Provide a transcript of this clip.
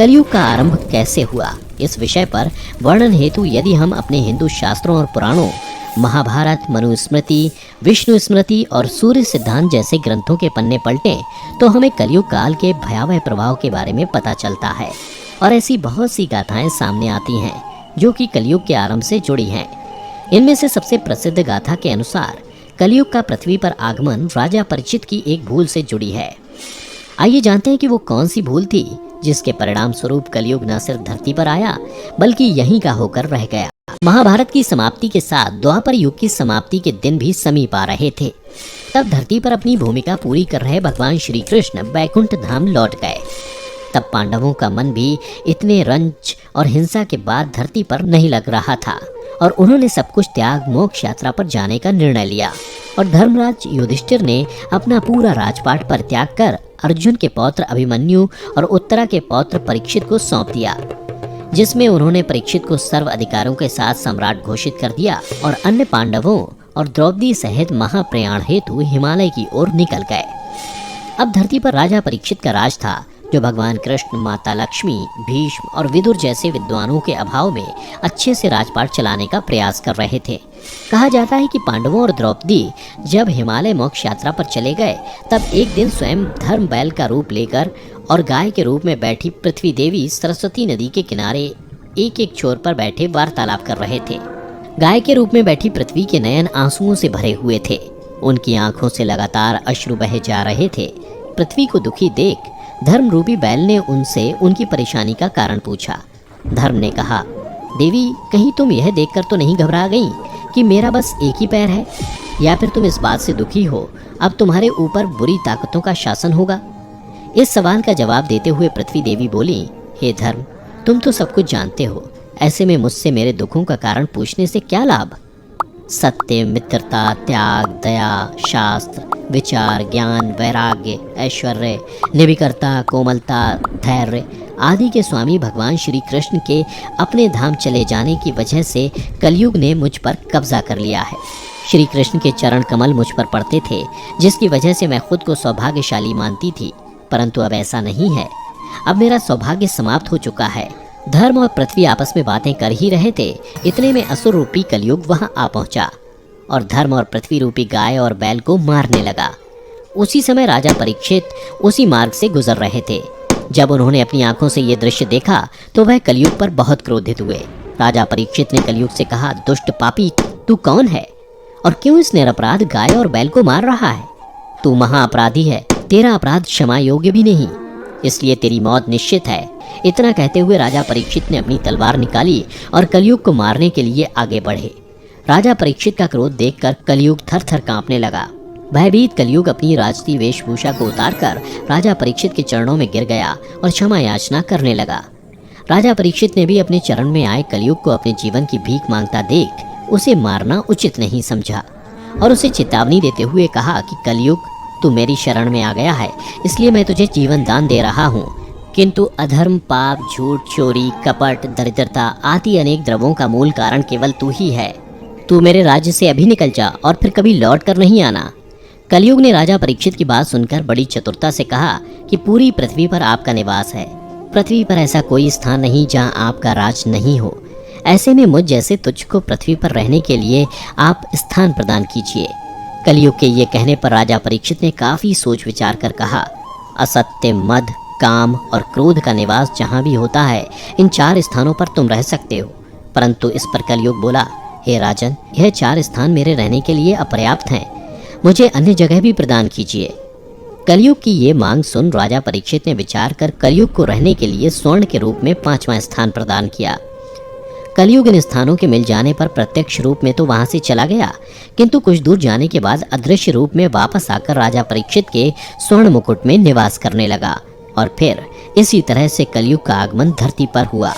कलयुग का आरंभ कैसे हुआ, इस विषय पर वर्णन हेतु यदि हम अपने हिंदू शास्त्रों और पुराणों, महाभारत, मनुस्मृति, विष्णु स्मृति और सूर्य सिद्धांत जैसे ग्रंथों के पन्ने पलटें तो हमें कलयुग काल के भयावह प्रभाव के बारे में पता चलता है। और ऐसी बहुत सी गाथाएं सामने आती हैं जो कि कलयुग के आरंभ से जुड़ी हैं। इनमें से सबसे प्रसिद्ध गाथा के अनुसार कलयुग का पृथ्वी पर आगमन राजा परीक्षित की एक भूल से जुड़ी है। आइए जानते हैं कि वो कौन सी भूल थी जिसके परिणाम स्वरूप कलयुग न सिर्फ धरती पर आया बल्कि यहीं का होकर रह गया। महाभारत की समाप्ति के साथ द्वापर युग की समाप्ति के दिन भी समीप आ रहे थे। तब धरती पर अपनी भूमिका पूरी कर रहे भगवान श्री कृष्ण बैकुंठ धाम लौट गए। तब पांडवों का मन भी इतने रंज और हिंसा के बाद धरती पर नहीं लग रहा था और उन्होंने सब कुछ त्याग मोक्ष यात्रा पर जाने का निर्णय लिया। और धर्मराज युधिष्ठिर ने अपना पूरा राजपाट परित्याग कर अर्जुन के पौत्र अभिमन्यु और उत्तरा के पौत्र परीक्षित को सौंप दिया, जिसमें उन्होंने परीक्षित को सर्व अधिकारों के साथ सम्राट घोषित कर दिया और अन्य पांडवों और द्रौपदी सहित महाप्रयाण हेतु हिमालय की ओर निकल गए। अब धरती पर राजा परीक्षित का राज था, जो भगवान कृष्ण, माता लक्ष्मी, भीष्म और विदुर जैसे विद्वानों के अभाव में अच्छे से राजपाट चलाने का प्रयास कर रहे थे। कहा जाता है कि पांडवों और द्रौपदी जब हिमालय मोक्ष यात्रा पर चले गए तब एक दिन स्वयं धर्म बैल का रूप लेकर और गाय के रूप में बैठी पृथ्वी देवी सरस्वती नदी के किनारे एक एक छोर पर बैठे वार्तालाप कर रहे थे। गाय के रूप में बैठी पृथ्वी के नयन आंसुओं से भरे हुए थे। उनकी आंखों से लगातार अश्रु बहे जा रहे थे। पृथ्वी को दुखी देख धर्म रूपी बैल ने उनसे उनकी परेशानी का कारण पूछा। धर्म ने कहा, देवी, कहीं तुम यह देखकर तो नहीं घबरा गई कि मेरा बस एक ही पैर है, या फिर तुम इस बात से दुखी हो अब तुम्हारे ऊपर बुरी ताकतों का शासन होगा? इस सवाल का जवाब देते हुए पृथ्वी देवी बोली, हे धर्म, तुम तो सब कुछ जानते हो, ऐसे में मुझसे मेरे दुखों का कारण पूछने से क्या लाभ? सत्य, मित्रता, त्याग, दया, शास्त्र, विचार, ज्ञान, वैराग्य, ऐश्वर्य, निर्भीकता, कोमलता, धैर्य आदि के स्वामी भगवान श्री कृष्ण के अपने धाम चले जाने की वजह से कलयुग ने मुझ पर कब्जा कर लिया है। श्री कृष्ण के चरण कमल मुझ पर पड़ते थे, जिसकी वजह से मैं खुद को सौभाग्यशाली मानती थी, परंतु अब ऐसा नहीं है। अब मेरा सौभाग्य समाप्त हो चुका है। धर्म और पृथ्वी आपस में बातें कर ही रहे थे, इतने में असुर रूपी कलयुग वहां आ पहुंचा और धर्म और पृथ्वी रूपी गाय और बैल को मारने लगा। उसी समय राजा परीक्षित उसी मार्ग से गुजर रहे थे। जब उन्होंने अपनी आंखों से ये दृश्य देखा तो वह कलयुग पर बहुत क्रोधित हुए। राजा परीक्षित ने कलयुग से कहा, दुष्ट पापी, तू कौन है और क्यों इस निरपराध गाय और बैल को मार रहा है? तू महाअपराधी है, तेरा अपराध क्षमा योग्य भी नहीं, इसलिए तेरी मौत निश्चित है। इतना कहते हुए राजा परीक्षित ने अपनी तलवार निकाली और कलयुग को मारने के लिए आगे बढ़े। राजा परीक्षित का क्रोध देखकर कलयुग थर थर कांपने लगा। भयभीत कलयुग अपनी राजसी वेशभूषा को उतारकर राजा परीक्षित के चरणों में गिर गया और क्षमा याचना करने लगा। राजा परीक्षित ने भी अपने चरण में आए कलयुग को अपने जीवन की भीख मांगता देख उसे मारना उचित नहीं समझा और उसे चेतावनी देते हुए कहा कि कलयुग, तू मेरी शरण में आ गया है, इसलिए मैं तुझे जीवन दान दे रहा हूँ, किंतु अधर्म, पाप, झूठ, चोरी, कपट, दरिद्रता आदि अनेक द्रव्यों का मूल कारण केवल तू ही है। तू मेरे राज्य से अभी निकल जा और फिर कभी लौट कर नहीं आना। कलयुग ने राजा परीक्षित की बात सुनकर बड़ी चतुरता से कहा कि पूरी पृथ्वी पर आपका निवास है। पृथ्वी पर ऐसा कोई स्थान नहीं जहां आपका राज नहीं हो। ऐसे में मुझ जैसे तुझको पृथ्वी पर रहने के लिए आप स्थान प्रदान कीजिए। कलयुग के ये कहने पर राजा परीक्षित ने काफी सोच विचार कर कहा, असत्य, मद, काम और क्रोध का निवास जहाँ भी होता है, इन 4 स्थानों पर तुम रह सकते हो। परंतु इस पर कलयुग बोला, हे राजन, यह 4 स्थान मेरे रहने के लिए अपर्याप्त हैं, मुझे अन्य जगह भी प्रदान कीजिए। कलयुग की ये मांग सुन राजा परीक्षित ने विचार कर कलयुग को रहने के लिए स्वर्ण के रूप में 5वां स्थान प्रदान किया। कलयुग इन स्थानों के मिल जाने पर प्रत्यक्ष रूप में तो वहां से चला गया, किंतु कुछ दूर जाने के बाद अदृश्य रूप में वापस आकर राजा परीक्षित के स्वर्ण मुकुट में निवास करने लगा और फिर इसी तरह से कलयुग का आगमन धरती पर हुआ।